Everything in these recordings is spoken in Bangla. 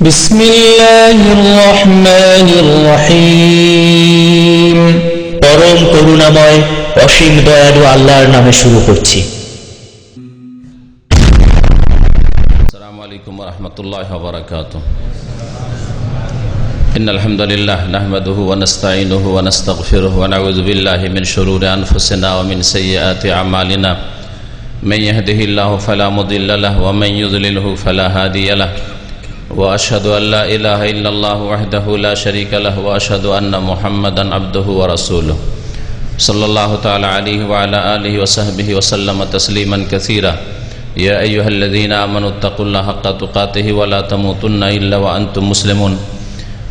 বিসমিল্লাহির রহমানির রহিম। পরম করুণাময় অসীম দয়ালু আল্লাহর নামে শুরু করছি। আসসালামু আলাইকুম ওয়া রাহমাতুল্লাহি ওয়া বারাকাতুহু। ইন্নাল হামদালিল্লাহ নাহমাদুহু ওয়া নাস্তাঈনুহু ওয়া নাস্তাগফিরুহু ওয়া নাউযু বিল্লাহি মিন শুরুরি আনফুসিনা ওয়া মিন সাইয়্যাতি আমালিনা। মান ইয়াহদিহিল্লাহু ফালা মুদিল্লা লাহু ওয়া মান ইউদ্লিলহু ফালা হাদিয়া লাহু। ওয়া আশহাদু আল্লা ইলাহা ইল্লাল্লাহু ওয়াহদাহু লা শারীকা লাহু ওয়া আশহাদু আন্না মুহাম্মাদান আবদুহু ওয়া রাসূলুহু সাল্লাল্লাহু তাআলা আলাইহি ওয়া আলা আলিহি ওয়া সাহবিহি ওয়া সাল্লামা তাসলিমান কাসীরা। ইয়া আইয়ুহাল্লাযীনা আমানুত্তাকুল্লাহা হাক্কা তুকাতিহি ওয়া লা তামুতুন্না ইল্লা ওয়া আনতুম মুসলিমুন।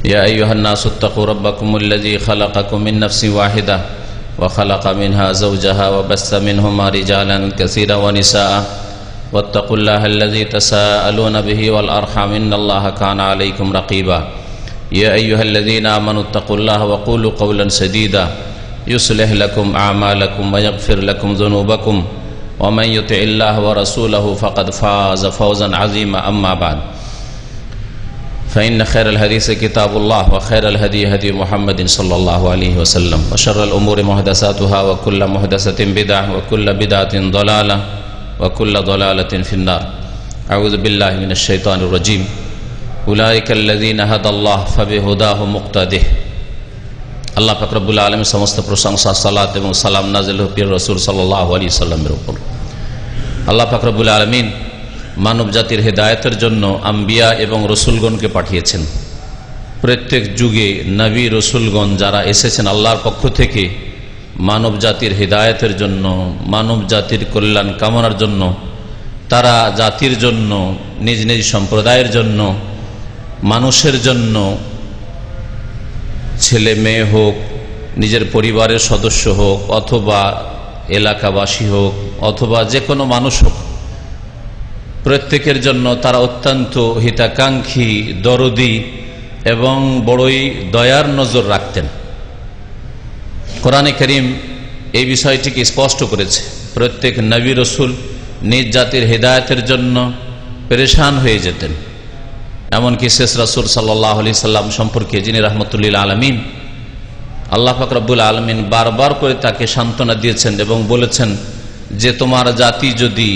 ইয়া আইয়ুহান নাসুত্তাকু রাব্বাকুমুল্লাযী খালাকাকুম মিন নাফসিন ওয়াহিদাহ ওয়া খালাকা মিনহা যাওজাহা ওয়া বাসসা মিনহুমা রিজালান কাসীরান ওয়া নিসাআ ওয়াত্তাকুল্লাহাল্লাযী তাসাআলুনা বিহি ওয়াল আরহাম ইন্নাল্লাহা কানা আলাইকুম রাকীবা। ইয়া আইয়ুহাল্লাযীনা আমানুত্তাকুল্লাহা ওয়া কুলু কাওলান সাদীদা ইউসলিহ লাকুম আ'মালাকুম ওয়া ইয়াগফির লাকুম যুনুবাকুম ওয়া মান ইউতি'িল্লাহা ওয়া রাসূলাহু ফাকাদ ফাযা ফাওজান 'আযীমা। আম্মা বা'দ, فإن خير الحديث كتاب الله وخير الهدي هدي محمد صلى الله عليه وسلم وشر الأمور محدثاتها وكل محدثة بدعة وكل بدعة ضلالة وكل ضلالة في النار. أعوذ بالله من الشيطان الرجيم. أولئك الذين هدى الله فبهداه مقتده. আল্লাহ পাক রব্বুল আলামিন সমস্ত প্রশংসা সালাত এবং সালাম নাযিল হোক প্রিয় রাসূল সাল্লাল্লাহু আলাইহি সাল্লামের উপর। আল্লাহ পাক রব্বুল আলামিন মানব জাতির হেদায়েতের জন্য আম্বিয়া এবং রসুলগণকে পাঠিয়েছেন। প্রত্যেক যুগে নবী রসুলগণ যারা এসেছেন আল্লাহর পক্ষ থেকে মানব জাতির হেদায়েতের জন্য, মানব জাতির কল্যাণ কামনার জন্য, তারা জাতির জন্য, নিজ নিজ সম্প্রদায়ের জন্য, মানুষের জন্য, ছেলে মেয়ে হোক, নিজের পরিবারের সদস্য হোক, অথবা এলাকাবাসী হোক, অথবা যে কোনো মানুষ হোক, প্রত্যেকের জন্য তারা অত্যন্ত হিতাকাঙ্ক্ষী, দরদি এবং বড়ই দয়ার নজর রাখতেন। কোরআনে কারীম এই বিষয়টিকে স্পষ্ট করেছে। প্রত্যেক নবী রসুল নিজ জাতির হেদায়েতের জন্য পেরেশান হয়ে যেতেন। এমনকি শেষ রাসূল সাল্লাল্লাহু আলাইহি সাল্লাম সম্পর্কে, যিনি রাহমাতুল আলামিন, আল্লাহ পাক রব্বুল আলামিন বারবার করে তাকে সান্ত্বনা দিয়েছেন এবং বলেছেন যে তোমার জাতি যদি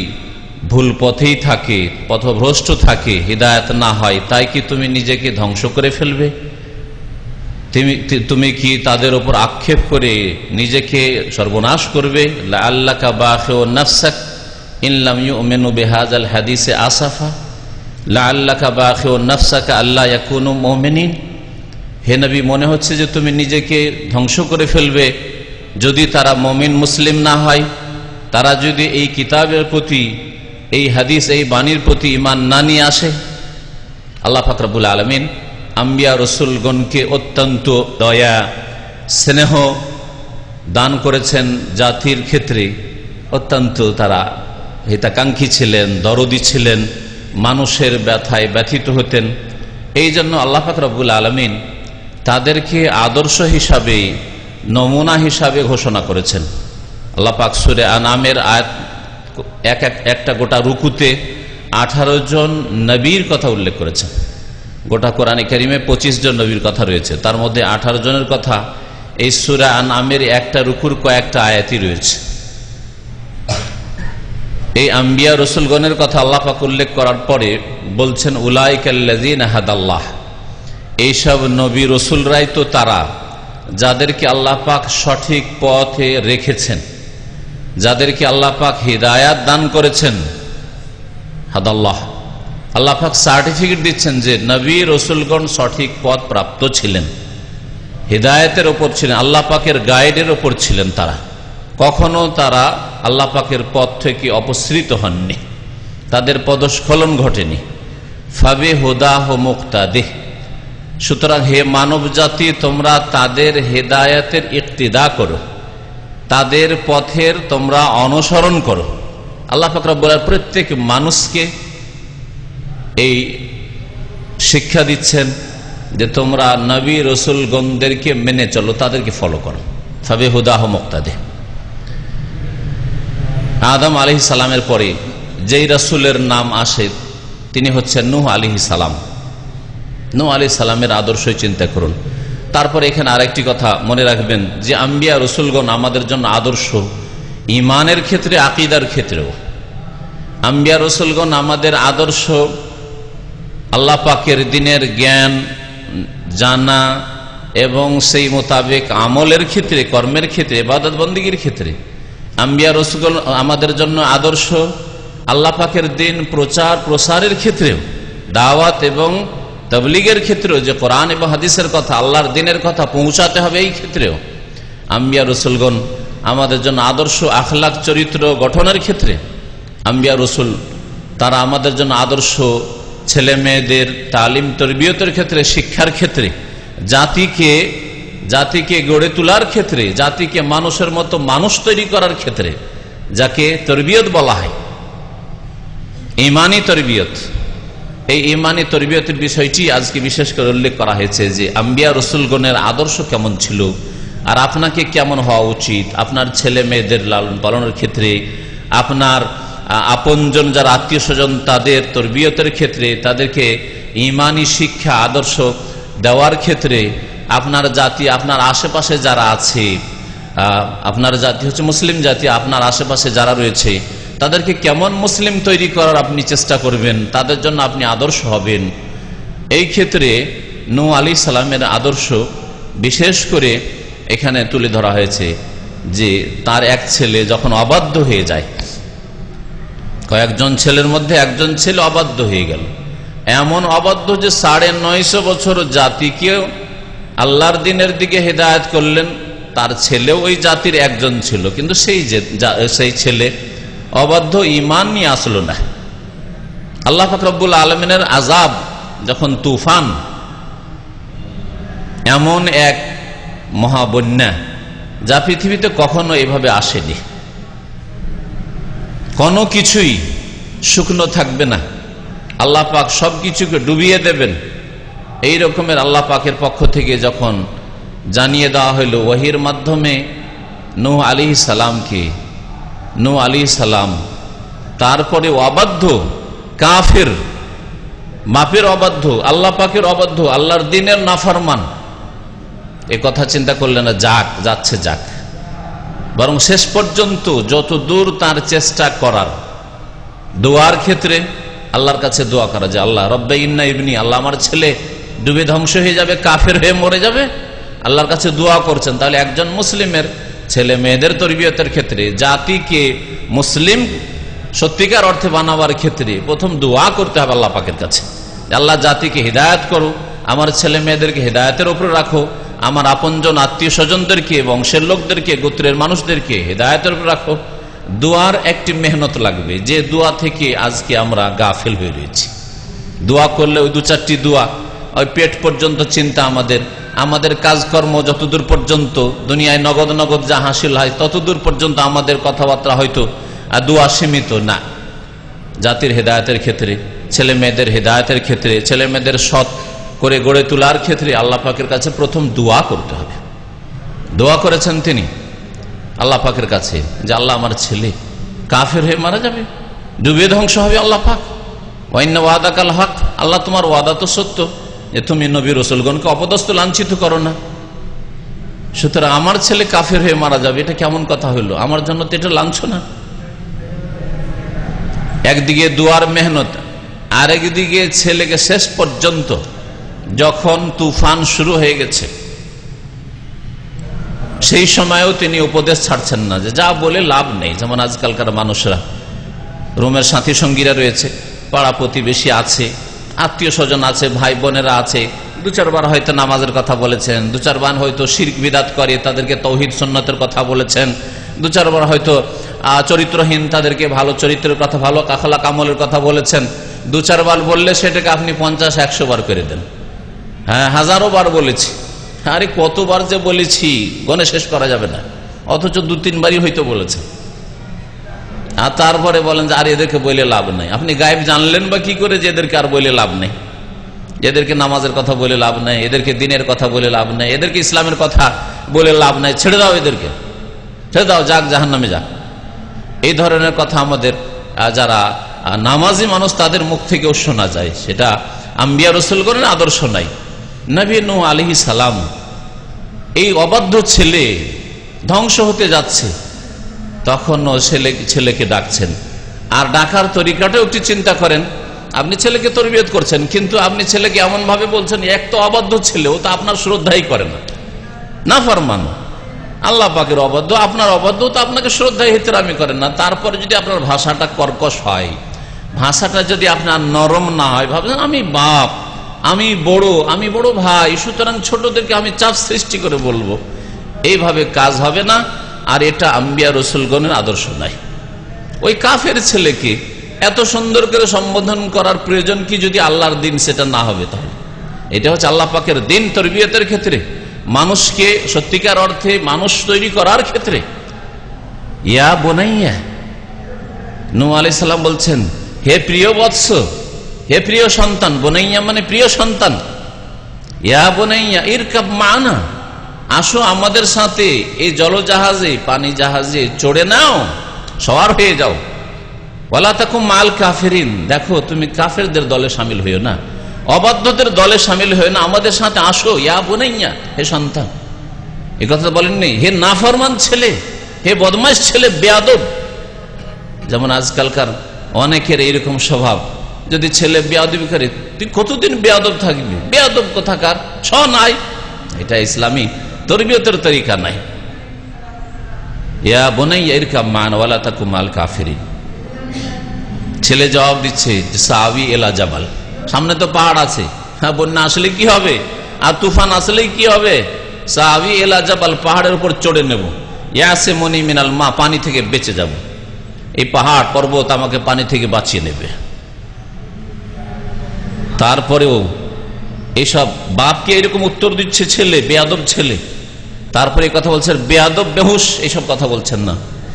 ভুল পথেই থাকে, পথভ্রষ্ট থাকে, হিদায়াত না হয়, তাই কি তুমি নিজেকে ধ্বংস করে ফেলবে? তুমি কি তাদের উপর আক্ষেপ করে নিজেকে সর্বনাশ করবে? লাআল্লাকা বাখিউন নাফসাক ইন লাম ইউমিনু বিহাযাল হাদিসে আসাফা লাআল্লাকা বাখিউন নাফসাকা আল্লা ইয়াকুনু মুমিনিন। হে নবী, মনে হচ্ছে যে তুমি নিজেকে ধ্বংস করে ফেলবে যদি তারা মুমিন মুসলিম না হয়, তারা যদি এই কিতাবের প্রতি, এই হাদিস, এই বাণীর প্রতি ঈমান না নিয়ে আসে। আল্লাহ পাক রব্বুল আলামিন আম্বিয়া রসুলগণকে অত্যন্ত দয়া, স্নেহ দান করেছেন জাতির ক্ষেত্রে। অত্যন্ত তারা হিতাকাঙ্ক্ষী ছিলেন, দরদি ছিলেন, মানুষের ব্যথায় ব্যথিত হতেন। এই জন্য আল্লাহ পাক রব্বুল আলামিন তাদেরকে আদর্শ হিসাবে, নমুনা হিসাবে ঘোষণা করেছেন। আল্লাহ পাক সূরা আনআমের আয়াত একটা গোটা রুকুতে 18 জন নবীর কথা উল্লেখ করেছেন। গোটা কোরআনে কারীমে 25 জন নবীর কথা রয়েছে, তার মধ্যে 18 জনের কথা এই সূরা আনআমের একটা রুকুর কয়েকটা আয়াতই রয়েছে। এই আম্বিয়া রসুলগণের কথা আল্লাহ পাক উল্লেখ করার পরে বলছেন উলাইকাল্লাযীনা হাদাল্লাহ। এইসব নবী রসুলরাই তো তারা যাদেরকে আল্লাহ পাক সঠিক পথে রেখেছেন, যাদেরকে আল্লাহ পাক হিদায়াত দান করেছেন। হাদাল্লাহ, আল্লাহ পাক সার্টিফিকেট দিচ্ছেন যে নবী রসুলগণ সঠিক পথ প্রাপ্ত ছিলেন, হিদায়াতের ওপর ছিলেন, আল্লাহ পাকের গাইডের ওপর ছিলেন। তারা কখনো তারা আল্লাহ পাকের পথ থেকে অপসৃত হননি, তাদের পদস্খলন ঘটেনি। ফাবে হুদাহ মুক্তাদিহ। সুতরাং হে মানব জাতি, তোমরা তাদের হেদায়াতের ইক্তিদা করো, তাদের পথের তোমরা অনুসরণ করো। আল্লাহ পাক রব্বুল আলামিন প্রত্যেক মানুষকে এই শিক্ষা দিচ্ছেন যে তোমরা নবী রসুলগণদেরকে মেনে চলো, তাদেরকে ফলো করো। ফাবে হুদাহ মুক্তাদিহ। আদম আলাইহিস সালামের পরে যেই রাসূলের নাম আসে তিনি হচ্ছেন নূহ আলাইহিস সালাম। নূহ আলাইহিস সালামের আদর্শই চিন্তা করুন। তারপরে এখানে আরেকটি কথা মনে রাখবেন যে আম্বিয়া রসুলগণ আমাদের জন্য আদর্শ ইমানের ক্ষেত্রে, আকীদার ক্ষেত্রেও। আম্বিয়া রসুলগণ আমাদের আদর্শ আল্লাহ পাকের দিনের জ্ঞান জানা এবং সেই মোতাবেক আমলের ক্ষেত্রে, কর্মের ক্ষেত্রে, ইবাদত বন্দেগীর ক্ষেত্রে। আম্বিয়া রসুলগণ আমাদের জন্য আদর্শ আল্লাহ পাকের দিন প্রচার প্রসারের ক্ষেত্রেও, দাওয়াত এবং তাবলীগের ক্ষেত্রেও, যে কোরআন এবং হাদিসের কথা, আল্লাহর দিনের কথা পৌঁছাতে হবে, এই ক্ষেত্রেও আম্বিয়া রসুলগণ আমাদের জন্য আদর্শ আখলাক চরিত্র গঠনের ক্ষেত্রে। আম্বিয়া রসুল তারা আমাদের জন্য আদর্শ ছেলে মেয়েদের তালিম তরবিয়তের ক্ষেত্রে, শিক্ষার ক্ষেত্রে, জাতিকে গড়ে তোলার ক্ষেত্রে, জাতিকে মানুষের মতো মানুষ তৈরি করার ক্ষেত্রে, যাকে তরবিয়ত বলা হয়, ঈমানি তরবিয়ত। এই ঈমানি তরবিয়তের বিষয়টি আজকে বিশেষ করে উল্লেখ করা হয়েছে যে আম্বিয়া রসুলগণের আদর্শ কেমন ছিল আর আপনাকে কেমন হওয়া উচিত আপনার ছেলে মেয়েদের লালন পালনের ক্ষেত্রে, আপনার আপনজন যারা আত্মীয় স্বজন তাদের তরবিয়তের ক্ষেত্রে, তাদেরকে ঈমানি শিক্ষা আদর্শ দেওয়ার ক্ষেত্রে, আপনার জাতি, আপনার আশেপাশে যারা আছে, আপনার জাতি হচ্ছে মুসলিম জাতি, আপনার আশেপাশে যারা রয়েছে তাদেরকে কেমন মুসলিম তৈরি করার আপনি চেষ্টা করবেন, তাদের জন্য আপনি আদর্শ হবেন। এই ক্ষেত্রে নূহ আলাইহিস সালামের আদর্শ বিশেষ করে এখানে তুলে ধরা হয়েছে যে তার এক ছেলে যখন অবাধ্য হয়ে যায়, কয়েকজন ছেলের মধ্যে একজন ছেলে অবাধ্য হয়ে গেল, এমন অবাধ্য যে 950 বছর জাতিকে আল্লাহর দিনের দিকে হেদায়েত করলেন। তার ছেলেও ওই জাতির একজন ছিল, কিন্তু সেই ছেলে অবাধ্য, ঈমান নিয়ে আসলো না। আল্লাহ পাক রব্বুল আলামিনের আযাব যখন তুফান, এমন এক মহাবন্যা যা পৃথিবীতে কখনো এভাবে আসেনি, কোনো কিছুই শুকনো থাকবে না, আল্লাহ পাক সবকিছুকে ডুবিয়ে দেবেন, এই রকমের আল্লাহ পাকের পক্ষ থেকে যখন জানিয়ে দেওয়া হইল ওহীর মাধ্যমে নূহ আলাইহিস সালামকে, নূহ আলাইহিস সালাম তারপরে অবাধ্য, কাফের, মাপের অবাধ্য, আল্লাহ পাকের অবাধ্য, আল্লাহর দিনের নাফরমান, এ কথা চিন্তা করলেন না যাচ্ছে যাক, বরং শেষ পর্যন্ত যত দূর তার চেষ্টা করার, দোয়ার ক্ষেত্রে আল্লাহর কাছে দোয়া করা, যে আল্লাহ রব্বে ইন্না ইবনি, আল্লাহ আমার ছেলে ডুবে ধ্বংস হয়ে যাবে, কাফের হয়ে মরে যাবে, আল্লাহর কাছে দোয়া করছেন। তাহলে একজন মুসলিমের ছেলে মেয়েদের তরবিয়তের ক্ষেত্রে, জাতিকে মুসলিম সত্যিকার অর্থে বানাবার ক্ষেত্রে প্রথম দোয়া করতে হবে আল্লাহ পাকের কাছে, আল্লাহ জাতিকে হিদায়াত করো, আমার ছেলে মেয়েদেরকে হিদায়াতের উপরে রাখো, আমার আপনজন আত্মীয় স্বজনদেরকে, বংশের লোকদেরকে, গোত্রের মানুষদেরকে হিদায়াতের উপরে রাখো। দোয়ার একটি মেহনত লাগবে, যে দোয়া থেকে আজকে আমরা গাফিল হয়ে রয়েছি। দোয়া করলে ওই 2-4টি দোয়া, ওই পেট পর্যন্ত চিন্তা, আমাদের কাজকর্ম যতদূর পর্যন্ত দুনিয়ায় নগদ নগদ যা হাসিল হয় ততদূর পর্যন্ত আমাদের কথাবার্তা হয়তো দোয়া সীমিত না। জাতির হেদায়েতের ক্ষেত্রে, ছেলে মেয়েদের হেদায়েতের ক্ষেত্রে, ছেলে মেয়েদের সৎ করে গড়ে তোলার ক্ষেত্রে আল্লাহ পাকের কাছে প্রথম দোয়া করতে হবে। দোয়া করেছেন তিনি আল্লাহ পাকের কাছে যে আল্লাহ আমার ছেলে কাফের হয়ে মারা যাবে, ডুবে ধ্বংস হবে, আল্লাহ পাক ওয়াইন্না ওয়াদাকাল হক, আল্লাহ তোমার ওয়াদা তো সত্য যে তুমি নবী রাসূলগণকে অপদস্থ লাঞ্ছিত করো না, সুতরাং আমার ছেলে কাফের হয়ে মারা যাবে, এটা কেমন কথা হইলো, আমার জন্য তো এটা লাঞ্ছনা। একদিকে দুয়ার মেহনত, আরেকদিকে ছেলেকে শেষ পর্যন্ত যখন তুফান শুরু হয়ে গেছে সেই সময়ও তিনি উপদেশ ছাড়ছেন না যে যা বলে লাভ নেই। যেমন আজকালকার মানুষরা, রুমের সাথী সঙ্গীরা রয়েছে, পাড়া প্রতিবেশী আছে, আত্মীয় স্বজন আছে, ভাই বোনেরা আছে, 2-4 বার হয়তো নামাজের কথা বলেছেন, 2-4 বার হয়তো শিরক বিদাত করে তাদেরকে তৌহিদ সুন্নতের কথা বলেছেন, 2-4 বার হয়তো চরিত্রহীন তাদেরকে ভালো চরিত্রের কথা, ভালো আখলাক আমলের কথা বলেছেন। 2-4 বার বললে সেটাকে আপনি 50-100 বার করে দেন। হ্যাঁ, হাজারো বার বলেছি, আরে কতবার যে বলেছি গণে শেষ করা যাবে না, অথচ 2-3 বারই হয়তো বলেছেন। আর তারপরে বলেন যে আর এদেরকে বলে লাভ নেই। আপনি গায়েব জানলেন বা কি করে যে এদেরকে আর বলে লাভ নেই, এদেরকে নামাজের কথা বলে লাভ নেই, এদেরকে দিনের কথা বলে লাভ নেই, এদেরকে ইসলামের কথা বলে লাভ নেই, ছেড়ে দাও, এদেরকে ছেড়ে দাও, যাক জাহান্নামে যাক। এই ধরনের কথা আমাদের যারা নামাজি মানুষ তাদের মুখ থেকেও শোনা যায়। সেটা আম্বিয়া রসুলগণের আদর্শ নাই। নবী নূহ আলাইহিস সালাম এই অবাধ্য ছেলে ধ্বংস হতে যাচ্ছে, তখন ছেলেকে ডাকছেন। আর ডাকার তরিকাটাও একটু চিন্তা করেন। আপনি ছেলেকে তরবিয়ত করছেন, কিন্তু আপনি ছেলেকে এমন ভাবে বলছেন, এক তো অবাধ্য ছেলেও তো আপনার শ্রদ্ধাই করে না, নাফরমান, আল্লাহ পাকের অবাধ্য, আপনার অবাধ্য তো আপনাকে শ্রদ্ধা ইহতিরামি করেন না। তারপরে যদি আপনার ভাষাটা কর্কশ হয়, ভাষাটা যদি আপনার নরম না হয়, ভাবছেন আমি বাপ, আমি বড় ভাই, সুতরাং ছোটদেরকে আমি চাপ সৃষ্টি করে বলবো, এইভাবে কাজ হবে না। আর এটা আম্বিয়া রসুলগণের আদর্শ নাই। ওই কাফের ছেলেকে এত সুন্দর করে সম্বোধন করার প্রয়োজন কি যদি আল্লাহর দিন সেটা না হবে? তাহলে এটা হচ্ছে আল্লাহ পাকের দিন, তরবিয়তের ক্ষেত্রে, মানুষকে সত্যিকার অর্থে মানুষ তৈরি করার ক্ষেত্রে। ইয়া বোনাইয়া, নূহ আলাইহিস সালাম বলছেন, হে প্রিয় বৎস, হে প্রিয় সন্তান, বোনাইয়া মানে প্রিয় সন্তান, ইয়া বোনাইয়া ইরকাব মানা, আসো আমাদের সাথে এই জলজাহাজে, পানি জাহাজে চড়ে নাও, সওয়ার হয়ে যাও। ওয়ালা তাকুম মাল কাফিরিন, দেখো তুমি কাফেরদের দলে শামিল হইও না, অবাধ্যদের দলে শামিল হইও না, আমাদের সাথে আসো। ইয়া বোনাইয়া, হে সন্তান, এই কথা বলেননি হে নাফরমান ছেলে, হে বদমাশ ছেলে, বেয়াদব। যেমন আজকালকার অনেকের এইরকম স্বভাব, যদি ছেলে বেয়াদবি করে, তুই কতদিন বেয়াদব থাকবি, বেয়াদব কোথাকার, নাই। এটা ইসলামী তরবিয়তের তরিকা নাই। ইয়া বুনাইয়া ইরকাব মা'না ওয়ালা তাকুম মা'আল কাফিরিন। ছেলে জবাব দিচ্ছে, সাআবি ইলা জাবাল, সামনে তো পাহাড় আছে, হ্যাঁ বন্যা আসলে কি হবে, আর তুফান আসলে কি হবে, সাআবি ইলা জাবাল, পাহাড়ের উপর চড়ে নেব, ইয়াসিমুনি মিনাল মা, পানি থেকে বেঁচে যাব, এই পাহাড় পর্বত আমাকে পানি থেকে বাঁচিয়ে নেবে। তারপরেও এইসব বাপকে এরকম উত্তর দিচ্ছে ছেলে, বেয়াদব ছেলে। তারপরে কথা বলছেন বেয়াদব, বেহুশ, এইসব কথা বলছেন না,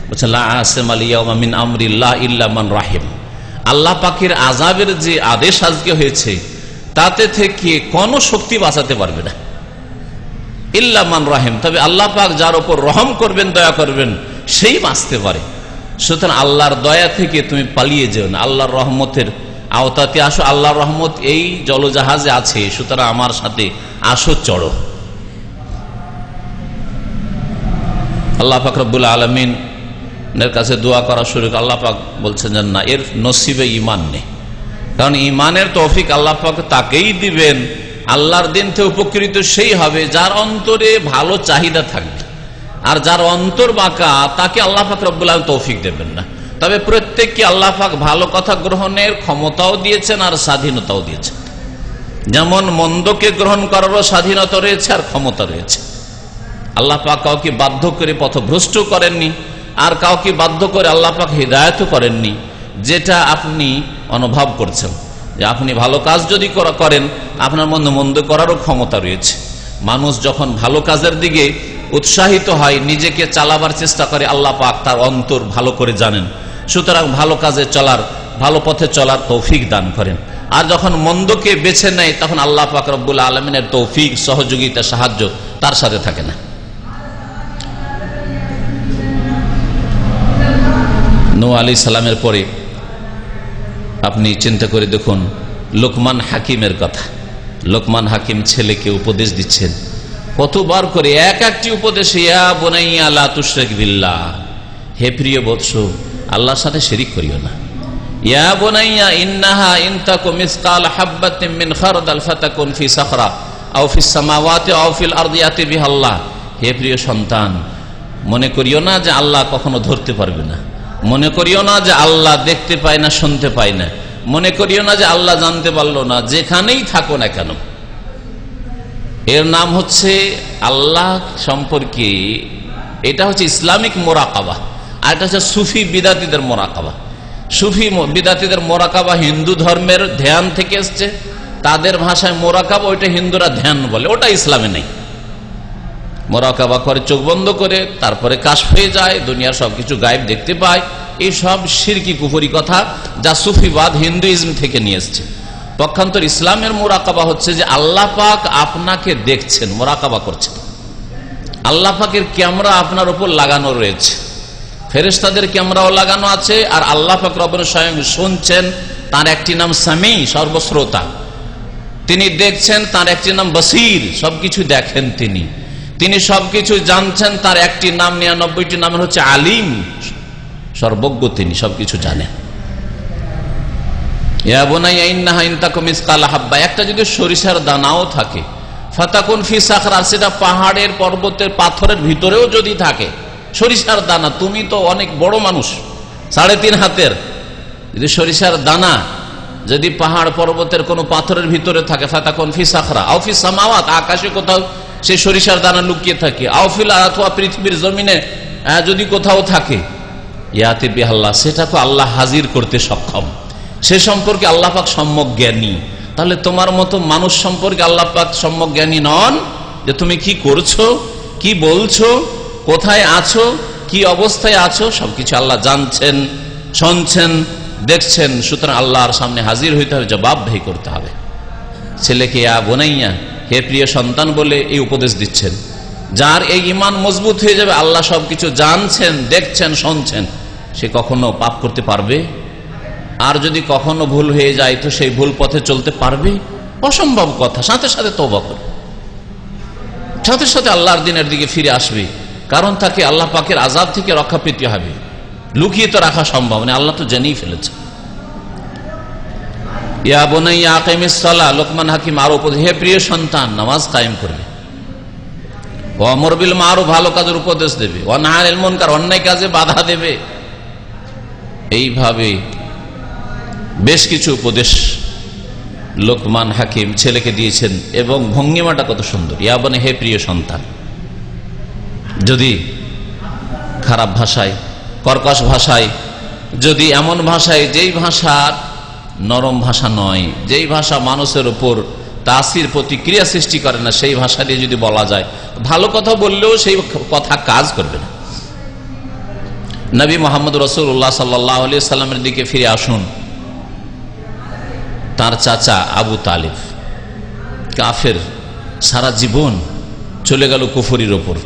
বলছেন লা আসিমা আল ইয়াওমা মিন আমরিল্লাহ ইল্লা মান রাহিম, আল্লাহ পাকের আযাবের যে আদেশ আজকে হয়েছে তাতে থেকে কোন শক্তি বাঁচাতে পারবে না, ইল্লা মান রাহিম, তবে আল্লাহ পাক যার উপর রহম করবেন, দয়া করবেন, সেই বাঁচতে পারে। সুতরাং আল্লাহর দয়া থেকে তুমি পালিয়ে যেও না, আল্লাহর রহমতের আওতাতে আসো, আল্লাহর রহমত এই জলজাহাজে আছে, সুতরাং আমার সাথে আসো, চড়ো। আল্লাহ পাক রব্বুল আলামিনের কাছে দোয়া করা শুরু, আল্লাহ পাক বলছেন যে না, এর নসিবে ঈমান নেই, কারণ ঈমানের তৌফিক আল্লাহ পাক তাকেই দিবেন, আল্লাহর দিন থেকে উপকৃত সেই হবে যার অন্তরে ভালো চাহিদা থাকবে, আর যার অন্তর বাঁকা তাকে আল্লাহ পাক রব্বুল আলামিন তৌফিক দেবেন না। তবে প্রত্যেককে আল্লাহ পাক ভালো কথা গ্রহণের ক্ষমতাও দিয়েছেন আর স্বাধীনতাও দিয়েছেন, যেমন মন্দকে গ্রহণ করারও স্বাধীনতা রয়েছে আর ক্ষমতা রয়েছে। আল্লাহ পাক কাউকে বাধ্য করে পথভ্রষ্ট করেননি, আর কাউকে বাধ্য করে আল্লাহ পাক হিদায়াতও করেননি। যেটা আপনি অনুভব করছেন যে আপনি ভালো কাজ যদি করেন, আপনার মধ্যে মন্দ করারও ক্ষমতা রয়েছে। মানুষ যখন ভালো কাজের দিকে উৎসাহিত হয়, নিজেকে চালাবার চেষ্টা করে, আল্লাহ পাক তার অন্তর ভালো করে জানেন, সুতরাং ভালো কাজে চলার, ভালো পথে চলার তৌফিক দান করেন। আর যখন মন্দকে বেছে নেয়, তখন আল্লাহ পাক রব্বুল আলামিনের তৌফিক, সহযোগিতা, সাহায্য তার সাথে থাকে না। নূহ আলাইহিস সালামের পরে আপনি চিন্তা করে দেখুন লোকমান হাকিমের কথা। লোকমান হাকিম ছেলেকে উপদেশ দিচ্ছেন, কতবার করে এক একটি উপদেশ, ইয়া বুনাইয়া লা তুশরিক বিল্লাহ, হে প্রিয় বৎস, আল্লাহর সাথে শিরিক করিও না। ইয়া বুনাইয়া ইন্নাহা ইন তাকু মিসকাল হাববাতিন মিন খারদাল ফাতাকুন ফি সাখরা আও ফিস সামাওয়াতি আও ফিল আরদি ইয়াতি বিহাল্লাহ, হে প্রিয় সন্তান, মনে করিও না যে আল্লাহ কখনো ধরতে পারবে না, মনে করিও না যে আল্লাহ দেখতে পায় না, শুনতে পায় না, মনে করিও না যে আল্লাহ জানতে পারলো না। যেখানেই থাকো না কেন, এর নাম হচ্ছে আল্লাহ সম্পর্কে, এটা হচ্ছে ইসলামিক মোরাকাবা, আর এটা হচ্ছে সুফি বিদাতীদের মোরাকাবা। সুফি বিদাতীদের মোরাকাবা হিন্দু ধর্মের ধ্যান থেকে এসছে, তাদের ভাষায় মোরাকাবা, ওইটা হিন্দুরা ধ্যান বলে, ওটা ইসলামে নেই। মোরাকাবা করে চোখ বন্ধ করে, তারপরে কাশ হয়ে যায়, দুনিয়ার সবকিছু গায়েব দেখতে পায়, এই সব শিরকি কুফরি কথা, যা সুফিবাদ হিন্দুইজম থেকে নিয়ে এসছে। পক্ষান্তর ইসলামের মোরাকাবা হচ্ছে যে আল্লাহ পাক আপনাকে দেখছেন, মোরাকাবা করছেন, আল্লাহ পাকের ক্যামেরা আপনার উপর লাগানো রয়েছে, ফেরেশতাদের ক্যামেরাও লাগানো আছে, আর আল্লাহ পাক রব্বুল স্বয়ং শুনছেন। তার একটি নাম সামি, সর্বশ্রোতা। তিনি দেখছেন, তার একটি নাম বসির, সবকিছু দেখেন তিনি সবকিছু জানছেন। তার একটি নাম 99টি নামের হচ্ছে আলিম, সর্বজ্ঞ, তিনি সবকিছু জানেন। ইয়া বুনাইয়া ইন্নাহা ইন তাকুম মিসকাল হাব্বা, একটা যদি সরিষার দানাও থাকে, ফাতাকুন ফি সাখরা, সেটা পাহাড়ের, পর্বতের, পাথরের ভিতরেও যদি থাকে সরিষার দানা, তুমি তো অনেক বড় মানুষ, 3.5 হাতের, যদি সরিষার দানা যদি পাহাড় পর্বতের কোনো পাথরের ভিতরে থাকে, ফাতাকুন ফি সাখরা আও ফি সামাওয়াত, আকাশে কোথাও সেই সরিষার দানা লুকিয়ে থাকে, আও ফিল অথবা পৃথিবীর জমিনে যদি কোথাও থাকে, ইয়াতি বিহাল্লাহ, সেটাকে আল্লাহ হাজির করতে সক্ষম, সে সম্পর্কে আল্লাহ পাক সম্যক জ্ঞানী। তাহলে তোমার মতো মানুষ সম্পর্কে আল্লাহ পাক সম্যক জ্ঞানী নন যে তুমি কি করছো, কি বলছো, কোথায় আছো, কি অবস্থায় আছো, সবকিছু আল্লাহ জানছেন, শুনছেন, দেখছেন। সুতরাং আল্লাহর সামনে হাজির হইতে হবে, জবাবদেহি করতে হবে। ছেলেকে ইয়া বুনাইয়া, হে প্রিয় সন্তান বলে এই উপদেশ দিচ্ছেন। যার এই ঈমান মজবুত হয়ে যাবে, আল্লাহ সবকিছু জানছেন, দেখছেন, শুনছেন, সে কখনো পাপ করতে পারবে? আর যদি কখনো ভুল হয়ে যায় তো সেই ভুল পথে চলতে পারবে? অসম্ভব কথা। সাথে সাথে তওবা করবে, সাথে সাথে আল্লাহর দিনের দিকে ফিরে আসবে, কারণ তাকে আল্লাহ পাকের আযাব থেকে রক্ষা পেতে হবে। লুকিয়ে তো রাখা সম্ভব না, আল্লাহ তো জেনেই ফেলেছে। ইয়া বুনাইয়া আকিমিস সালাহ, লোকমান হাকিম আরো উপদেশ, হে প্রিয় সন্তান, নামাজ কায়েম করবে, ওয়া আমর বিল মারুফ, ভালো কাজের উপদেশ দেবে, ওয়া নাহি আনিল মুনকার, অন্যায় কাজে বাধা দেবে। এইভাবে বেশ কিছু উপদেশ লোকমান হাকিম ছেলেকে দিয়েছেন, এবং ভঙ্গিমাটা কত সুন্দর। ইয়া বনে, হে প্রিয় সন্তান, যদি খারাপ ভাষায়, কর্কশ ভাষায়, যদি এমন ভাষায় যেই ভাষা নরম ভাষা নয়, যেই ভাষা মানুষের উপর তাসির, প্রতিক্রিয়া সৃষ্টি করে না, সেই ভাষা দিয়ে যদি বলা যায়, ভালো কথা বললেও সেই কথা কাজ করবে না। নবী মুহাম্মদ রাসূলুল্লাহ সাল্লাল্লাহু আলাইহি সাল্লামের দিকে ফিরে আসুন। তার চাচা আবু তালিব কাফের, সারা জীবন চলে গেল কুফরির ওপর,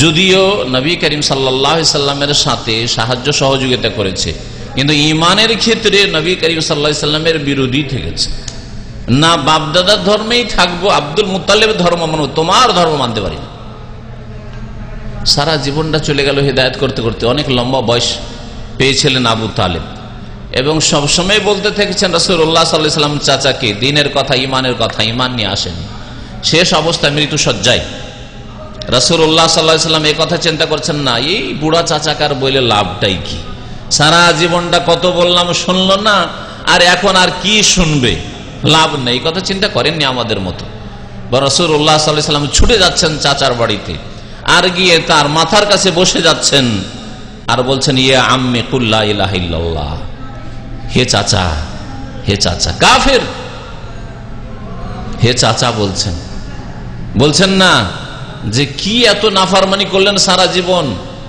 যদিও নবী করিম সাল্লাল্লাহু আলাইহি সাল্লামের সাথে সাহায্য সহযোগিতা করেছে, কিন্তু ঈমানের ক্ষেত্রে নবী করিম সাল্লাল্লাহু আলাইহি সাল্লামের বিরোধী থেকেছে। না বাপদাদার ধর্মেই থাকবো, আব্দুল মুত্তালিবের ধর্ম মানব, তোমার ধর্ম মানতে পারি না। সারা জীবনটা চলে গেল হিদায়াত করতে করতে। অনেক লম্বা বয়স পেয়েছিলেন আবু তালেব, এবং সবসময় বলতে থেকেছেন রাসূলুল্লাহ সাল্লাল্লাহু আলাইহি ওয়াসাল্লাম চাচাকে দ্বীনের কথা, ঈমানের কথা, ঈমান নিয়ে আসেন। শেষ অবস্থায় মৃত্যু সজ্জায় রাসূলুল্লাহ সাল্লাল্লাহু আলাইহি ওয়াসাল্লাম এই কথা চিন্তা করছেন না, এই বুড়া চাচাকার বলে লাভটাই কি, সারা জীবনটা কত বললাম শুনলো না, আর এখন আর কি শুনবে, লাভ নেই, কথা চিন্তা করেননি আমাদের মতো। রাসূলুল্লাহ সাল্লাল্লাহু আলাইহি ওয়াসাল্লাম ছুটে যাচ্ছেন চাচার বাড়িতে, আর গিয়ে তার মাথার কাছে বসে যাচ্ছেন, আর বলছেন, ইয়া আম্মি কুল লা ইলাহা ইল্লাল্লাহ, হে চাচা, হে চাচা। কাফের, হে চাচা বলছেন, বলছেন না যে কি এত নাফরমানি করলেন সারা জীবন,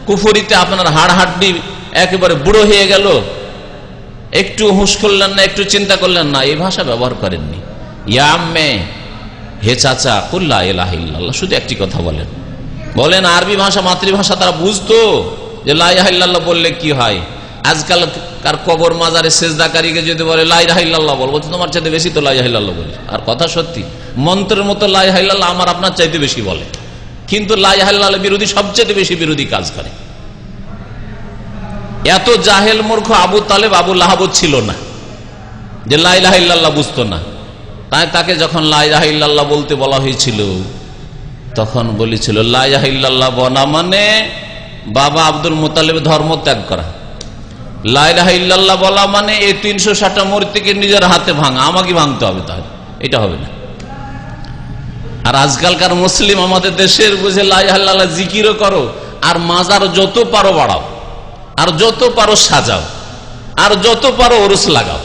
কুফরিতে আপনার হাড় হাড্ডি একেবারে বুড়ো হয়ে গেল, একটু হুঁশ করলেন না, একটু চিন্তা করলেন না, এই ভাষা ব্যবহার করেননি। ইয়া আম্মে, হে চাচা, কুল লা ইলাহা ইল্লাল্লাহ, শুধু একটি কথা বলেন। বলেন আরবি ভাষা, মাতৃভাষা, তারা বুঝতো যে লা ইলাহা ইল্লাল্লাহ বললে কি হয়। আজকাল কার কবর মাজারে সেজদাকারীকে যদি বলে লা ইলাহা ইল্লাল্লাহ বল, বলছে তোমার চাইতে বেশি তো লা ইলাহা ইল্লাল্লাহ বলে। আর কথা সত্যি, মন্ত্রের মতো লা ইলাহা ইল্লাল্লাহ আমার আপনার চাইতে বেশি বলে, কিন্তু লা ইলাহা ইল্লাল্লাহ বিরোধী, সবচেয়ে বেশি বিরোধী কাজ করে। এত জাহেল মূর্খ আবু তালেব, আবু লাহাব ছিল না যে লা ইলাহা ইল্লাল্লাহ বুঝতো না। তাই তাকে যখন লা ইলাহা ইল্লাল্লাহ বলতে বলা হয়েছিল, তখন বলেছিল লা ইলাহা ইল্লাল্লাহ বলা মানে বাবা আব্দুল মুত্তালিব ধর্ম ত্যাগ করা, লা ইলাহা ইল্লাল্লাহ বলা মানে এই 360টা মূর্তিকে নিজের হাতে ভাঙা, আমাকে ভাঙতে হবে, তাহলে এটা হবে না। আর আজকালকার মুসলিম আমাদের দেশের বুঝে লা ইলাহা ইল্লাল্লাহ জিকিরও করো, আর মাজার যত পারো বাড়াও, আর যত পারো সাজাও, আর যত পারো ওরস লাগাও।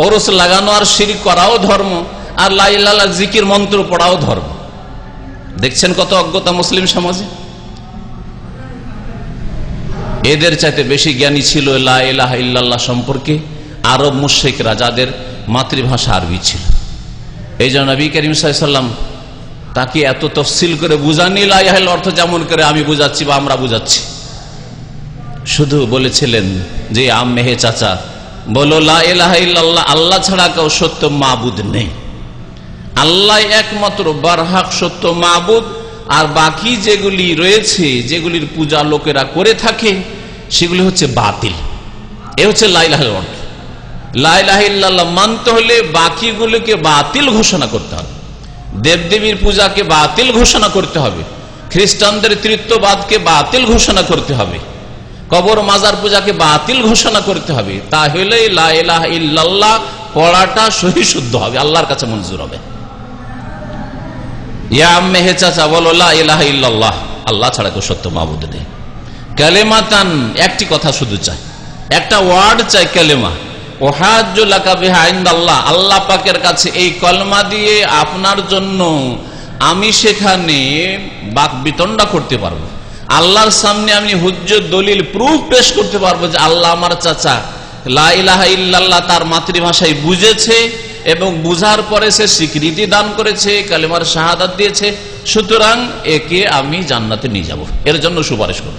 ওরস লাগানো আর শিরক করাও ধর্ম, আর লা ইলাহা ইল্লাল্লাহ জিকির মন্ত্র পড়াও ধর্ম। দেখছেন কত অজ্ঞতা মুসলিম সমাজে। এদের চাইতে বেশি জ্ঞানী ছিল লা ইলাহা ইল্লাল্লাহ সম্পর্কে আরব মুশরিকরা, যাদের মাতৃভাষা আরবি ছিল। এই জন্য নবী করিম সাল্লাল্লাহু আলাইহি ওয়াসাল্লাম তাকে এত তফসিল করে বুঝাননি লা ইলাহা ইল্লাল্লাহ অর্থ যেমন করে আমি বুঝাচ্ছি বা আমরা বুঝাচ্ছি। শুধু বলেছিলেন যে আম্মে, হে চাচা, বলো লা ইলাহা ইল্লাল্লাহ, আল্লাহ ছাড়া কেউ সত্য মাবুদ নেই, আল্লাহ একমাত্র বারহাক সত্য মাবুদ, আর বাকি যেগুলি রয়েছে, যেগুলির পূজা লোকেরা করে থাকে, সেগুলি হচ্ছে বাতিল। এ হচ্ছে লা ইলাহা ইল্লাল্লাহ। লা ইলাহা ইল্লাল্লাহ মানতে হলে বাকিগুলোকে বাতিল ঘোষণা করতে হবে। দেবদেবীর পূজাকে বাতিল ঘোষণা করতে হবে, খ্রিস্টানদের তৃতীয়বাদকে বাতিল ঘোষণা করতে হবে, কবর মাজার পূজাকে বাতিল ঘোষণা করতে হবে। তাহলে লা ইলাহা ইল্লাল্লাহ পড়াটা সহি শুদ্ধ হবে, আল্লাহর কাছে মঞ্জুর হবে। ইয়া আম্মে হে চাচা বলো লা ইলাহা ইল্লাল্লাহ, আল্লাহ ছাড়া কেউ সত্য মাবুদ নেই। কালেমাতান, একটি কথা শুধু চাই, একটা ওয়ার্ড চাই, কালেমা। ওয়াহাজ্জু লাকা বিহা ইনদাল্লাহ, আল্লাহ পাকের কাছে এই কলমা দিয়ে আপনার জন্য আমি সেখানে বাক বিতণ্ডা করতে পারবো, আল্লাহর সামনে আমি হুজ্জত দলিল প্রুফ পেশ করতে পারবো যে আল্লাহ আমার চাচা লা ইলাহা ইল্লাল্লাহ তার মাতৃভাষায় বুঝেছে এবং বুঝার পরে সে স্বীকৃতি দান করেছে, কালেমার শাহাদাত দিয়েছে, সুতরাং একে আমি জান্নাতে নিয়ে যাব, এর জন্য সুপারিশ করব।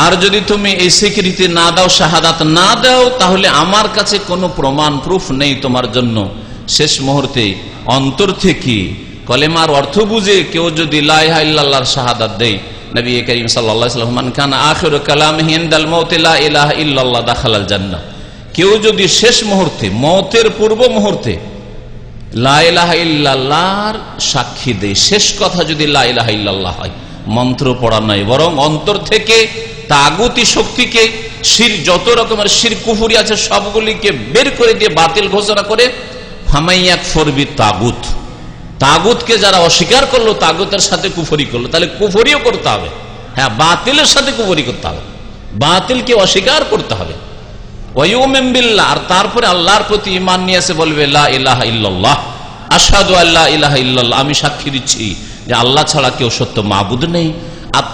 আর যদি তুমি এই স্বীকৃতি না দাও, শাহাদাত না দাও, তাহলে আমার কাছে কোনো প্রমাণ প্রুফ নেই তোমার জন্য। শেষ মুহূর্তে অন্তর থেকে কলেমার অর্থ বুঝে কেউ যদি লা ইলাহা ইল্লাল্লাহর শাহাদাত দেয়, নবী করিম সাল্লাল্লাহু আলাইহি ওয়াসাল্লাম মান কানা আখিরু কালামিহি ইনদাল মাউত লা ইলাহা ইল্লাল্লাহ দাখালাল জান্নাহ, কেউ যদি শেষ মুহূর্তে, মওতের পূর্ব মুহূর্তে লা ইলাহা ইল্লাল্লাহর সাক্ষী দেয়, শেষ কথা যদি লা ইলাহা ইল্লাল্লাহ হয়, মন্ত্র পড়া নাই, বরং অন্তর থেকে তাগুতি শক্তিকে, যত রকমের শিরক কুফরি আছে সবগুলিকে বের করে দিয়ে বাতিল ঘোষণা করে, ফামাইয়াকফুর বিত্তাগুত, তাগুতকে যারা অস্বীকার করলো, তাগুতের সাথে কুফরি করলো, তাহলে কুফরিও করতে হবে। হ্যাঁ, বাতিলের সাথে কুফরি করতে হবে, বাতিলকে অস্বীকার করতে হবে। ওয়ায়ুমিন বিল্লাহ, আর তারপরে আল্লাহর প্রতি ঈমান নিয়ে এসে বলবে লা ইলাহা ইল্লাল্লাহ, আশহাদু আল্লা ইলাহা ইল্লাল্লাহ, আমি সাক্ষী দিচ্ছি যে আল্লাহ ছাড়া কেউ সত্য মাবুদ নেই,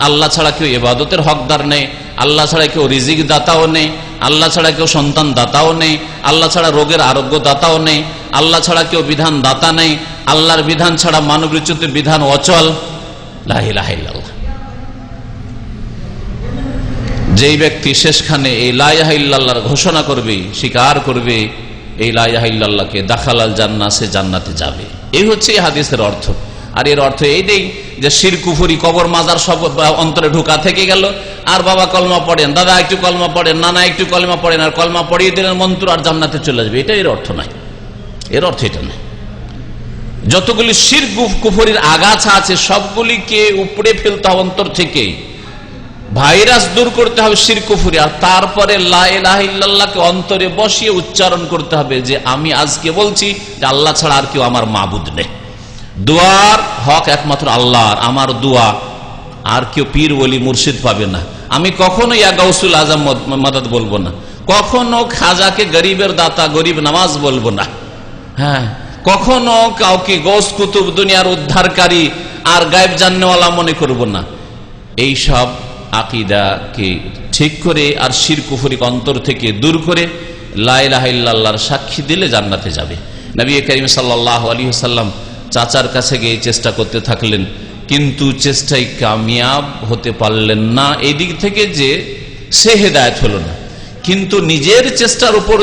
আল্লাহ ছাড়া কেউ ইবাদতের হকদার নেই, আল্লাহ ছাড়া কেউ রিজিক দাতাও নেই, আল্লাহ ছাড়া কেউ সন্তান দাতাও নেই, আল্লাহ ছাড়া রোগের আরোগ্য দাতাও নেই, আল্লাহ ছাড়া কেউ বিধান দাতা নেই, আল্লাহর বিধান ছাড়া মানব রচিত বিধান অচল। লা ইলাহা ইল্লাল্লাহ। যেই ব্যক্তি শেষখানে এই লা ইলাহা ইল্লাল্লাহর ঘোষণা করবে, স্বীকার করবে এই লা ইলাহা ইল্লাল্লাহকে, দাখালাল জান্নাহ, সে জান্নাতে যাবে। এই হচ্ছে এই হাদিসের অর্থ। আর এর অর্থ এই নেই যে শিরক কুফরি কবর মাজার সব অন্তরে ঢোকা থেকে গেল, আর বাবা কলমা পড়েন, দাদা একটু কলমা পড়েন, নানা একটু কলমা পড়েন, আর কলমা পড়িয়ে দিলেন মন্ত্র আর জান্নাতে চলে যাবে, এটা এর অর্থ নয়। এর অর্থ এটা নয়। যতগুলি শিরক কুফরির আগাছা আছে সবগুলিকে উপড়ে ফেলতে হবে অন্তর থেকে, ভাইরাস দূর করতে হবে শিরক কুফরি, আর তারপরে লা ইলাহা ইল্লাল্লাহকে অন্তরে বসিয়ে উচ্চারণ করতে হবে যে আমি আজকে বলছি যে আল্লাহ ছাড়া আর কেউ আমার মাবুদ নেই, দোয়ার হক একমাত্র আল্লাহর, আমার দোয়া আর কেউ পীর ওলি মুর্শিদ পাবে না। আমি কখনো ইয়া গাউসুল আজম মাদাদ বলবো না, কখনো খাজাকে গরিবের দাতা, গরিব নামাজ বলবো না, হ্যাঁ, কখনো কাউকে গৌস কুতুব দুনিয়ার উদ্ধারকারী আর গায়েব জাননেওয়ালা মনে করব না। এই সব আকীদাকে ঠিক করে আর শিরক কুফরি অন্তর থেকে দূর করে লা ইলাহা ইল্লাল্লাহর সাক্ষী দিলে জান্নাতে যাবে। নবী করিম সাল্লাল্লাহু আলাইহি ওয়াসাল্লাম চাচার কাছে গিয়ে চেষ্টা করতে থাকলেন, কিন্তু চেষ্টায় কামিয়াব হতে পারলেন না। এই দিক থেকে যে সে হেদায়েত হলো না, কিন্তু নিজের চেষ্টার উপর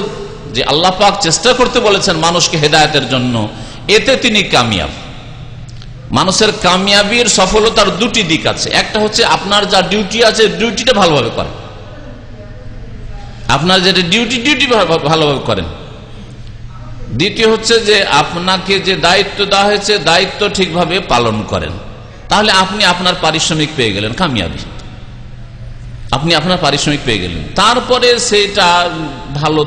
যে আল্লাহ পাক চেষ্টা করতে বলেছেন মানুষকে হেদায়েতের জন্য, এতে তিনি কামিয়াব। মানুষের কামিয়াবির সফলতার দুটি দিক আছে। একটা হচ্ছে আপনার যা ডিউটি আছে ডিউটিটা ভালোভাবে করেন, আপনার যেটা ডিউটি ভালোভাবে করেন। দ্বিতীয় হচ্ছে যে আপনাকে যে দায়িত্ব দেওয়া হয়েছে দায়িত্ব ঠিকভাবে পালন করেন, তাহলে আপনি আপনার পারিশ্রমিক পেয়ে গেলেন, কামিয়াবি, আপনি আপনার পারিশ্রমিক পেয়ে গেলেন। তারপরে সেটা ভালো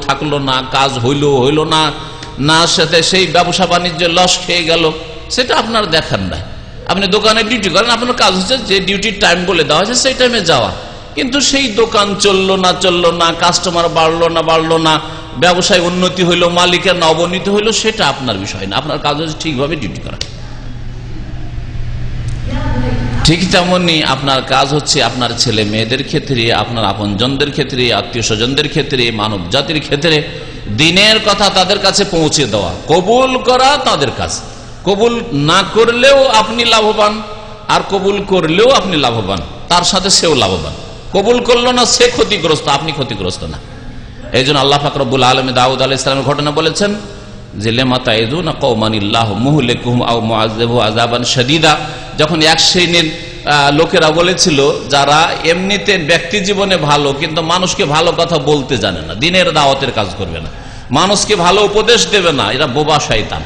থাকলো না, কাজ হইলো না সাথে সেই ব্যবসা বাণিজ্য লস খেয়ে গেল, সেটা আপনার দেখার নাই। আপনি দোকানে ডিউটি করেন, আপনার কাজ হচ্ছে যে ডিউটির টাইম বলে দেওয়া হয়েছে সেই টাইমে যাওয়া, কিন্তু সেই দোকান চললো না, কাস্টমার বাড়লো না, ব্যবসায় উন্নতি হইলো, মালিকের না অবনতি হইলো, সেটা আপনার বিষয় না। আপনার কাজ হচ্ছে ঠিকভাবে ডিউটি করা। ঠিক তেমনি আপনার কাজ হচ্ছে আপনার ছেলে মেয়েদের ক্ষেত্রে, আপনার আপনজনদের ক্ষেত্রে, আত্মীয় স্বজনদের ক্ষেত্রে, মানব জাতির ক্ষেত্রে দিনের কথা তাদের কাছে পৌঁছে দেওয়া, কবুল করা তাদের কাজ। কবুল না করলেও আপনি লাভবান, আর কবুল করলেও আপনি লাভবান, তার সাথে সেও লাভবান। কবুল করলো না সে ক্ষতিগ্রস্ত, আপনি ক্ষতিগ্রস্ত না। এই জন্য আল্লাহ পাক রব্বুল আলামিন দাউদ আলাইহিস সালামের ঘটনা বলেছেন যে লেমা তাইদুনা কওমানিল্লাহু মুহলিকুহুম আও মুআযযিবু আযাবান শাদীদা। যখন এক শ্রেণীর লোকেরা বলেছিল যারা এমনিতে ব্যক্তি জীবনে ভালো কিন্তু মানুষকে ভালো কথা বলতে জানে না, দ্বীনের দাওয়াতের কাজ করবে না, মানুষকে ভালো উপদেশ দেবে না, এরা বোবা শয়তান।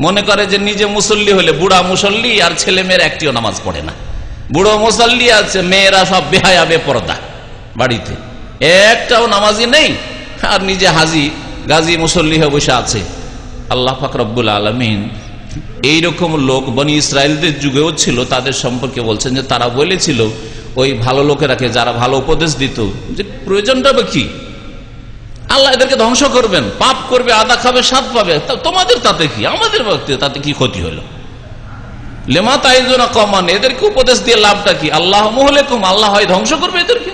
মনে করে যে নিজে মুসল্লি হলে, বুড়া মুসল্লি আর ছেলে মেয়ের একটিও নামাজ পড়ে না, বুড়ো মুসল্লি আছে, মেয়েরা সব বেহায়া বেপরদা, বাড়িতে একটাও নামাজি নেই, আর নিজে হাজি গাজী মুসল্লি হয়ে বসে আছে। আল্লাহ পাক রব্বুল আলামিন এইরকম লোক বনি ইসরায়েলদের যুগেও ছিল, তাদের সম্পর্কে বলছেন যে তারা বলেছিল ওই ভালো লোকেরাকে, যারা ভালো উপদেশ দিত, যে প্রয়োজনটা বা কি, আল্লাহ এদেরকে ধ্বংস করবেন, পাপ করবে, আদা খাবে, স্বাদ পাবে, তোমাদের তাতে কি, আমাদের তাতে কি ক্ষতি হলো? লেমা তাইজুনা কওমান, এদেরকে উপদেশ দিয়ে লাভটা কি? আল্লাহ মুহলিকুম, আল্লাহ হয় ধ্বংস করবে এদেরকে,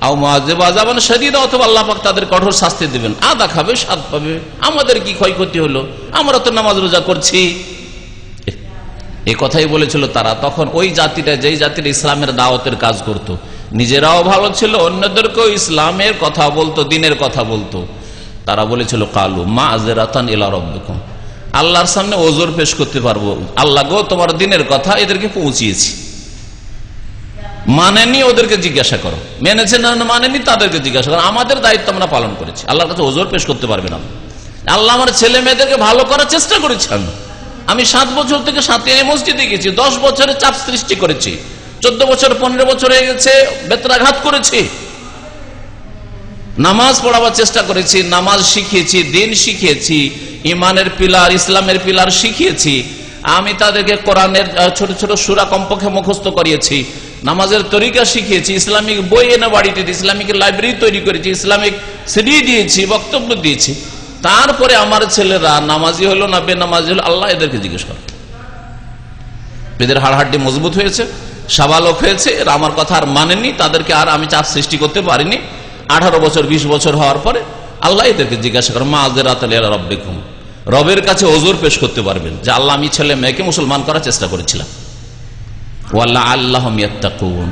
আও মুআযযিবু আযাবান শাদীদা, অথবা আল্লাহ পাক তাদের কঠোর শাস্তি দিবেন, আদা খাবে, স্বাদ পাবে, আমাদের কি ক্ষয়ক্ষতি হলো? আমরা তো নামাজ রোজা করছি। এই কথাই বলেছিল তারা। তখন ওই জাতিটা, যেই জাতিটা ইসলামের দাওয়াতের কাজ করত, নিজেরাও ভালো ছিল, অন্যদেরকেও ইসলামের কথা বলতো, দ্বীনের কথা বলতো, তারা বলেছিল কালু মাযরাতান ইলা রাব্বিকুম, আল্লাহর সামনে ওজর পেশ করতে পারবো, আল্লাহ গো তোমার দ্বীনের কথা এদেরকে পৌঁছিয়েছি। মানেনি, ওদেরকে জিজ্ঞাসা করো, মেনেছে না মানেনি তাদেরকে জিজ্ঞাসা করো, আমাদের দায়িত্ব আমরা পালন করেছি, আল্লাহর কাছে ওজর পেশ করতে পারবে না। আল্লাহ আমার ছেলে মেয়েদেরকে ভালো করার চেষ্টা করেছি, আমি 7 বছর থেকে সাথিয়ায় মসজিদে গেছি, 10 বছরে চাপ সৃষ্টি করেছি, 14 বছর 15 বছর হয়ে গেছে বেত্রাঘাত করেছি, নামাজ পড়াবার চেষ্টা করেছি, নামাজ শিখিয়েছি, দিন শিখিয়েছি, ইমানের পিলার, ইসলামের পিলার শিখিয়েছি, আমি তাদেরকে কোরআনের ছোট ছোট সূরা কমপক্ষে মুখস্থ করিয়েছি, নামাজের তরিকা শিখিয়েছি, ইসলামিক বই এনে বাড়িতে, ইসলামিক লাইব্রেরি তৈরি করেছি, ইসলামিক সিডি দিয়েছি, বক্তব্য দিয়েছি। তারপরে আমার ছেলেরা নামাজি হলো না বেনামাজি হলো, আল্লাহ এদেরকে জিজ্ঞেস করে। এদের হাড়হাড্ডি মজবুত হয়েছে, সাবালক হয়েছে, এরা আমার কথা আর মানেনি, তাদেরকে আর আমি চাপ সৃষ্টি করতে পারিনি। 18 বছর 20 বছর হওয়ার পরে আল্লাহ এদেরকে জিজ্ঞাসা করে মাযরাতান ইলা রাব্বিকুম, রবের কাছে ওজর পেশ করতে পারবেন যে আল্লাহ আমি ছেলে মেয়েকে মুসলমান করার চেষ্টা করেছিলাম। ওয়ালাআল্লাহুম ইয়াত্তাকুন,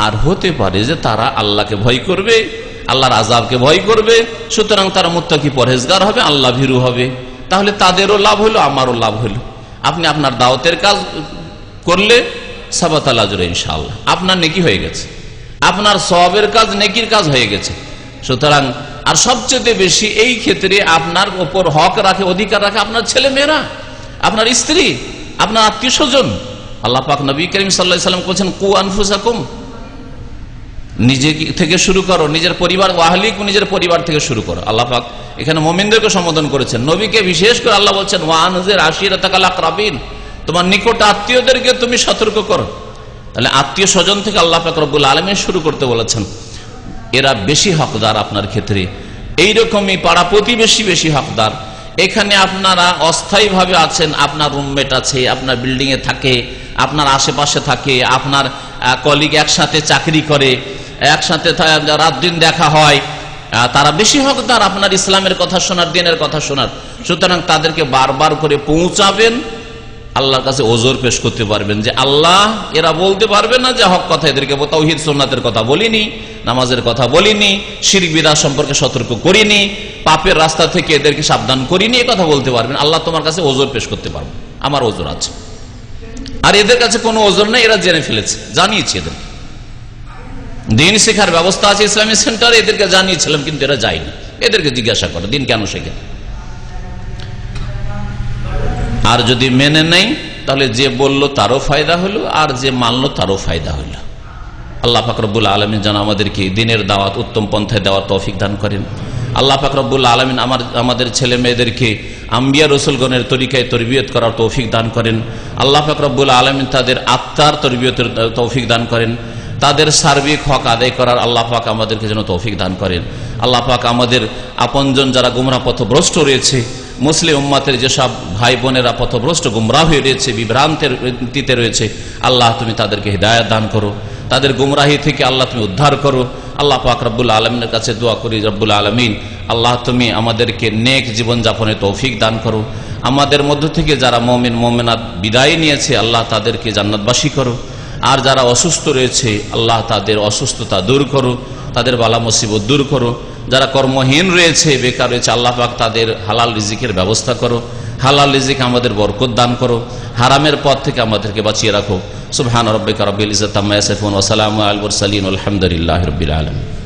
আর হতে পারে যে তারা আল্লাহকে ভয় করবে, আল্লাহর আযাবকে ভয় করবে, সুতরাং তারা মুত্তাকি পরহেজগার হবে, আল্লাহ ভীরু হবে। তাহলে তাদেরও লাভ হলো, আমারও লাভ হলো। আপনি আপনার দাওয়াতের কাজ করলে সাবাতাল আজর ইনশাআল্লাহ, আপনার নেকি হয়ে গেছে, আপনার সওয়াবের কাজ নেকির কাজ হয়ে গেছে। সুতরাং আর সবচেয়ে বেশি এই ক্ষেত্রে আপনার উপর হক রাখে, অধিকার রাখে আপনার ছেলে মেয়েরা, আপনার স্ত্রী, আপনার আত্মীয় স্বজন। আল্লাহ পাক নবী করিম সাল্লাল্লাহু আলাইহি ওয়াসাল্লাম বলেছেন কু আনফুসাকুম, নিজে থেকে শুরু করো, নিজের পরিবার, ওয়াহলিকুম, নিজের পরিবার থেকে শুরু করো। আল্লাহ পাক এখানে মুমিনদেরকে সম্বোধন করেছেন, নবীকে বিশেষ করে আল্লাহ বলছেন ওয়ানজির আশিরাতাকাল আকরাবিন, তোমার নিকট আত্মীয়দেরকে তুমি সতর্ক করো। তাহলে আত্মীয় স্বজন থেকে আল্লাহ পাক রব্বুল আলামিন শুরু করতে বলেছেন, এরা বেশি হকদার আপনার ক্ষেত্রে। এইরকমই পাড়া প্রতিবেশী বেশি হকদার। এখানে আপনারা অস্থায়ীভাবে আছেন, আপনার রুমমেট আছে, আপনার বিল্ডিং এ থাকে, আপনার আশেপাশে থাকে, আপনার কলিগ একসাথে চাকরি করে, একসাথে রাত দিন দেখা হয়, তারা বেশি হকদার আপনার ইসলামের কথা শোনার, দিনের কথা শোনার। সুতরাং তাদেরকে বারবার করে পৌঁছাবেন, আল্লাহর কাছে ওজর পেশ করতে পারবেন যে আল্লাহ, এরা বলতে পারবে না যে হক কথা, এদেরকে তাওহীদ সুন্নাতের কথা বলিনি, নামাজের কথা বলিনি, শিরক বিদআত সম্পর্কে সতর্ক করিনি, পাপের রাস্তা থেকে এদেরকে সাবধান করিনি, এই কথা বলতে পারবেন। আল্লাহ তোমার কাছে ওজর পেশ করতে পারবো, আমার ওজর আছে। আর এদের কাছে কোনো ওজর নেই, এরা জেনে ফেলেছে, জানিয়েছি এদের দিন শেখার ব্যবস্থা আছে ইসলামিক সেন্টারে, এদেরকে জানিয়েছিলাম কিন্তু এরা যায়নি। এদেরকে জিজ্ঞাসা করো দিন কেন শেখে। আর যদি মেনে নেই তাহলে যে বলল তারও ফায়দা হলো, আর যে মানলো তারও ফায়দা হলো। আল্লাহ পাক রব্বুল আলামিন যেন আমাদেরকে দ্বীনের দাওয়াত উত্তম পন্থায় দেওয়ার তৌফিক দান করেন। আল্লাহ পাক রব্বুল আলামিন আমাদের ছেলে মেয়েদেরকে আম্বিয়া রসুলগণের তরিকায় তরবিয়ত করার তৌফিক দান করেন। আল্লাহ পাক রব্বুল আলামিন তাদের আত্মার তরবিয়তের তৌফিক দান করেন, তাদের সার্বিক হক আদায় করার আল্লাহ পাক আমাদেরকে যেন তৌফিক দান করেন। আল্লাহ পাক আমাদের আপনজন যারা গুমরাহ পথভ্রষ্ট রয়েছে, মুসলিম উম্মাতের যেসব ভাই বোনেরা পথভ্রষ্ট গুমরাহ হয়ে রয়েছে, বিভ্রান্তের নীতিতে রয়েছে, আল্লাহ তুমি তাদেরকে হিদায়াত দান করো, তাদের গুমরাহি থেকে আল্লাহ তুমি উদ্ধার করো। আল্লাহ পাক রব্বুল আলমিনের কাছে দোয়া করি, রব্বুল আলমিন আল্লাহ তুমি আমাদেরকে নেক জীবনযাপনে তৌফিক দান করো। আমাদের মধ্য থেকে যারা মুমিন মুমিনাত বিদায় নিয়েছে, আল্লাহ তাদেরকে জান্নাতবাসী করো। আর যারা অসুস্থ রয়েছে, আল্লাহ তাদের অসুস্থতা দূর করো, তাদের বালা মুসিবত দূর করো। যারা কর্মহীন রয়েছে, বেকার রয়েছে, আল্লাহ পাক তাদের হালাল রিজিকের ব্যবস্থা করো। হালাল রিজিক আমাদের বরকত দান করো, হারামের পথ থেকে আমাদেরকে বাঁচিয়ে রাখো। সুবহান রাব্বিকা রাব্বিল ইজ্জাতি আম্মা ইয়াসিফুন ওয়া সালামুন আলাল মুরসালিন ওয়ালহামদুলিল্লাহি রাব্বিল আলামিন।